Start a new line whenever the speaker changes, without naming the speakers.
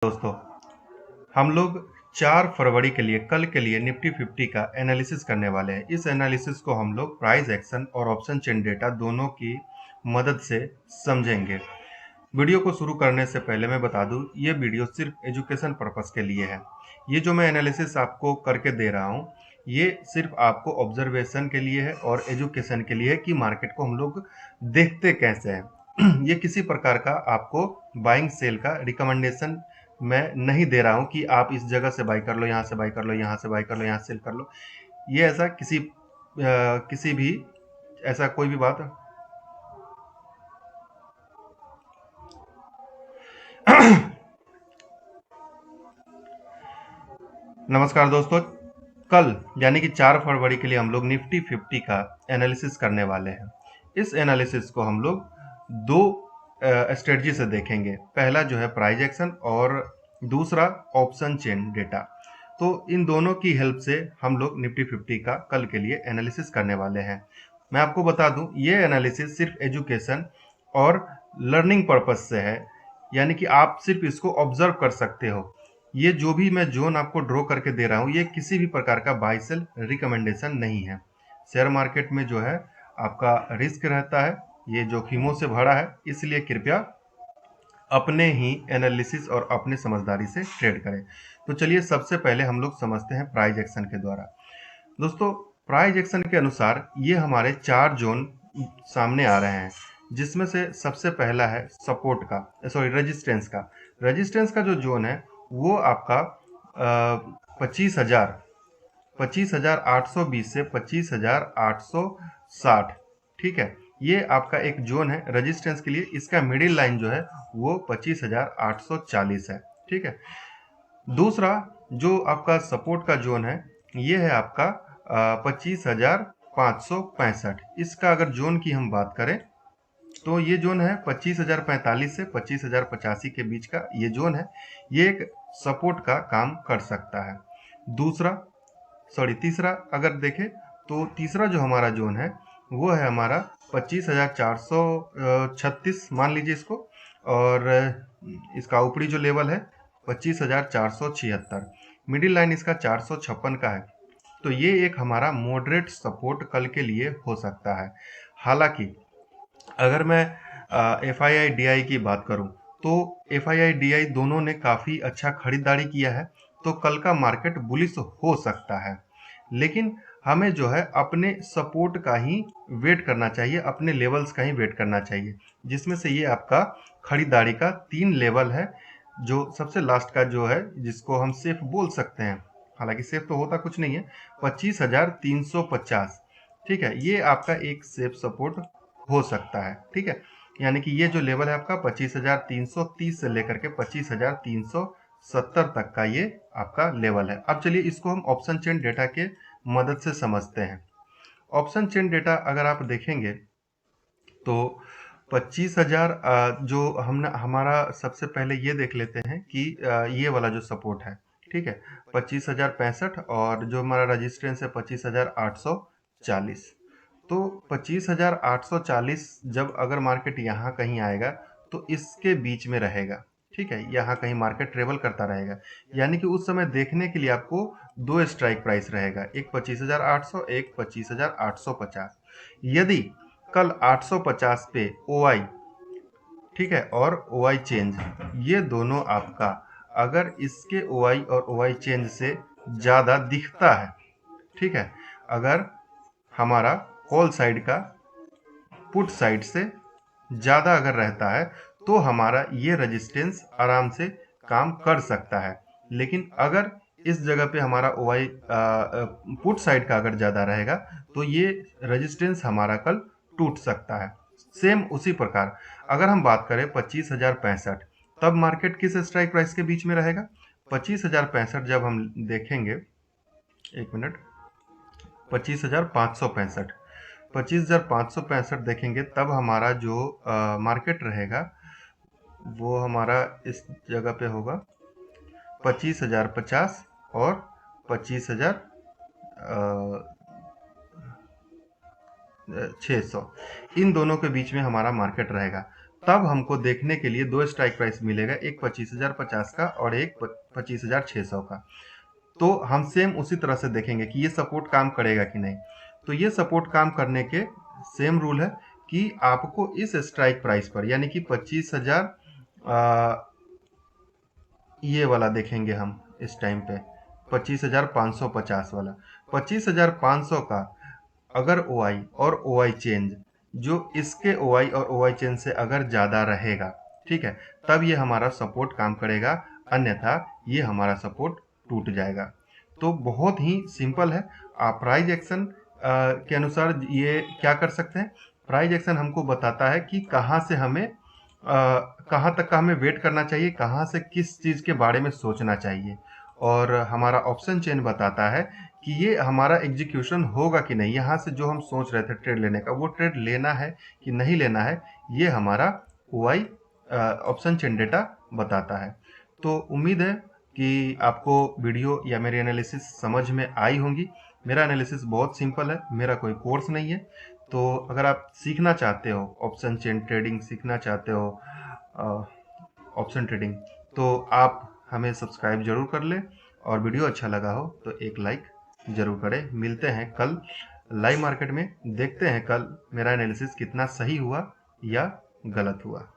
दोस्तों, हम लोग 4 फरवरी के लिए कल के लिए निफ्टी 50 का एनालिसिस करने वाले हैं। इस एनालिसिस को हम लोग प्राइस एक्शन और ऑप्शन चेन डेटा दोनों की मदद से समझेंगे। वीडियो को शुरू करने से पहले मैं बता दूं, ये वीडियो सिर्फ एजुकेशन पर्पस के लिए है। ये जो मैं एनालिसिस आपको करके दे रहा हूँ, ये सिर्फ आपको ऑब्जर्वेशन के लिए है और एजुकेशन के लिए है कि मार्केट को हम लोग देखते कैसे हैं। ये किसी प्रकार का आपको बाइंग सेल का रिकमेंडेशन मैं नहीं दे रहा हूं कि आप इस जगह से बाई कर लो, यहाँ से बाई कर लो, यहाँ से बाई कर लो, यहाँ से सेल कर लो। ये ऐसा किसी भी ऐसा कोई भी बात नमस्कार दोस्तों, कल यानी कि 4 फरवरी के लिए हम लोग निफ्टी 50 का एनालिसिस करने वाले हैं। इस एनालिसिस को हम लोग दो स्ट्रेटजी से देखेंगे। पहला जो है प्राइस एक्शन और दूसरा ऑप्शन चेन डेटा। तो इन दोनों की हेल्प से हम लोग निफ्टी 50 का कल के लिए एनालिसिस करने वाले हैं। मैं आपको बता दूं, ये एनालिसिस सिर्फ एजुकेशन और लर्निंग पर्पस से है, यानी कि आप सिर्फ इसको ऑब्जर्व कर सकते हो। ये जो भी मैं जोन आपको ड्रॉ करके दे रहा हूँ, ये किसी भी प्रकार का बाय सेल रिकमेंडेशन नहीं है। शेयर मार्केट में जो है आपका रिस्क रहता है, ये जोखिमों से भरा है, इसलिए कृपया अपने ही एनालिसिस और अपने समझदारी से ट्रेड करें। तो चलिए सबसे पहले हम लोग समझते हैं प्राइस एक्शन के द्वारा। दोस्तों, प्राइस एक्शन के अनुसार ये हमारे 4 जोन सामने आ रहे हैं, जिसमें से सबसे पहला है सपोर्ट का, सॉरी रेजिस्टेंस का। रेजिस्टेंस का जो जोन है वो आपका 25,820 से 25,860, ठीक है। ये आपका एक जोन है रेजिस्टेंस के लिए। इसका मिडिल लाइन जो है वो 25,840 है, ठीक है। दूसरा जो आपका सपोर्ट का जोन है, ये है आपका 25,565। इसका अगर जोन की हम बात करें तो ये जोन है 25,045 से 25,085 के बीच का ये जोन है। ये एक सपोर्ट का काम कर सकता है। तीसरा अगर देखें तो तीसरा जो हमारा जोन है वो है हमारा 25,436 मान लीजिए इसको, और इसका ऊपरी जो लेवल है 25,476, मिडिल लाइन इसका 456 का है। तो ये एक हमारा मॉडरेट सपोर्ट कल के लिए हो सकता है। हालांकि अगर मैं FII DI की बात करूं तो FII DI दोनों ने काफ़ी अच्छा खरीदारी किया है, तो कल का मार्केट बुलिश हो सकता है। लेकिन हमें जो है अपने सपोर्ट का ही वेट करना चाहिए, अपने लेवल्स का ही वेट करना चाहिए, जिसमें से ये आपका खरीदारी का 3 लेवल है। जो सबसे लास्ट का जो है, जिसको हम सेफ बोल सकते हैं, हालांकि सेफ तो होता कुछ नहीं है, 25,350, ठीक है। ये आपका एक सेफ सपोर्ट हो सकता है, ठीक है। यानी कि ये जो लेवल है आपका 25,330 से लेकर के 25,370 तक का ये आपका लेवल है। अब चलिए इसको हम ऑप्शन चेन डेटा के मदद से समझते हैं। ऑप्शन चेन डेटा अगर आप देखेंगे तो 25,000 जो हमने हमारा सबसे पहले ये देख लेते हैं कि ये वाला जो सपोर्ट है, ठीक है, 25,065, और जो हमारा रजिस्टेंस है 25,840। तो 25,840 जब अगर मार्केट यहाँ कहीं आएगा तो इसके बीच में रहेगा, ठीक है। यहाँ कहीं मार्केट ट्रेवल करता रहेगा, यानी कि उस समय देखने के लिए आपको 2 स्ट्राइक प्राइस रहेगा, एक 25,800, एक 25,850। यदि कल 850 पे OI, ठीक है, और OI चेंज, ये दोनों आपका अगर इसके OI और OI चेंज से ज़्यादा दिखता है, ठीक है, अगर हमारा कॉल साइड का पुट साइड से ज़्यादा अगर रहता है तो हमारा ये रेजिस्टेंस आराम से काम कर सकता है। लेकिन अगर इस जगह पे हमारा OI पुट साइड का अगर ज़्यादा रहेगा तो ये रेजिस्टेंस हमारा कल टूट सकता है। सेम उसी प्रकार अगर हम बात करें 25,065, तब मार्केट किस स्ट्राइक प्राइस के बीच में रहेगा? 25,065 जब हम देखेंगे, एक मिनट, 25,565, 25,565 देखेंगे, तब हमारा जो मार्केट रहेगा वो हमारा इस जगह पे होगा 25,050 और 25,600, इन दोनों के बीच में हमारा मार्केट रहेगा। तब हमको देखने के लिए दो स्ट्राइक प्राइस मिलेगा, एक 25,050 का और एक 25,600 का। तो हम सेम उसी तरह से देखेंगे कि ये सपोर्ट काम करेगा कि नहीं। तो ये सपोर्ट काम करने के सेम रूल है कि आपको इस स्ट्राइक प्राइस पर यानी कि 25,000 ये वाला देखेंगे हम इस टाइम पे 25,550 वाला, 25,500 का अगर OI और OI चेंज जो इसके OI और OI चेंज से अगर ज़्यादा रहेगा, ठीक है, तब ये हमारा सपोर्ट काम करेगा, अन्यथा ये हमारा सपोर्ट टूट जाएगा। तो बहुत ही सिंपल है। आप प्राइस एक्शन के अनुसार ये क्या कर सकते हैं। प्राइस एक्शन हमको बताता है कि कहाँ से हमें कहाँ तक का हमें वेट करना चाहिए, कहाँ से किस चीज़ के बारे में सोचना चाहिए। और हमारा ऑप्शन चेन बताता है कि ये हमारा एग्जीक्यूशन होगा कि नहीं, यहाँ से जो हम सोच रहे थे ट्रेड लेने का, वो ट्रेड लेना है कि नहीं लेना है, ये हमारा OI ऑप्शन चेन डेटा बताता है। तो उम्मीद है कि आपको वीडियो या मेरी एनालिसिस समझ में आई होंगी। मेरा एनालिसिस बहुत सिंपल है, मेरा कोई कोर्स नहीं है। तो अगर आप सीखना चाहते हो, ऑप्शन चेन ट्रेडिंग सीखना चाहते हो, ऑप्शन ट्रेडिंग, तो आप हमें सब्सक्राइब जरूर कर ले, और वीडियो अच्छा लगा हो तो एक लाइक जरूर करें। मिलते हैं कल लाइव मार्केट में, देखते हैं कल मेरा एनालिसिस कितना सही हुआ या गलत हुआ।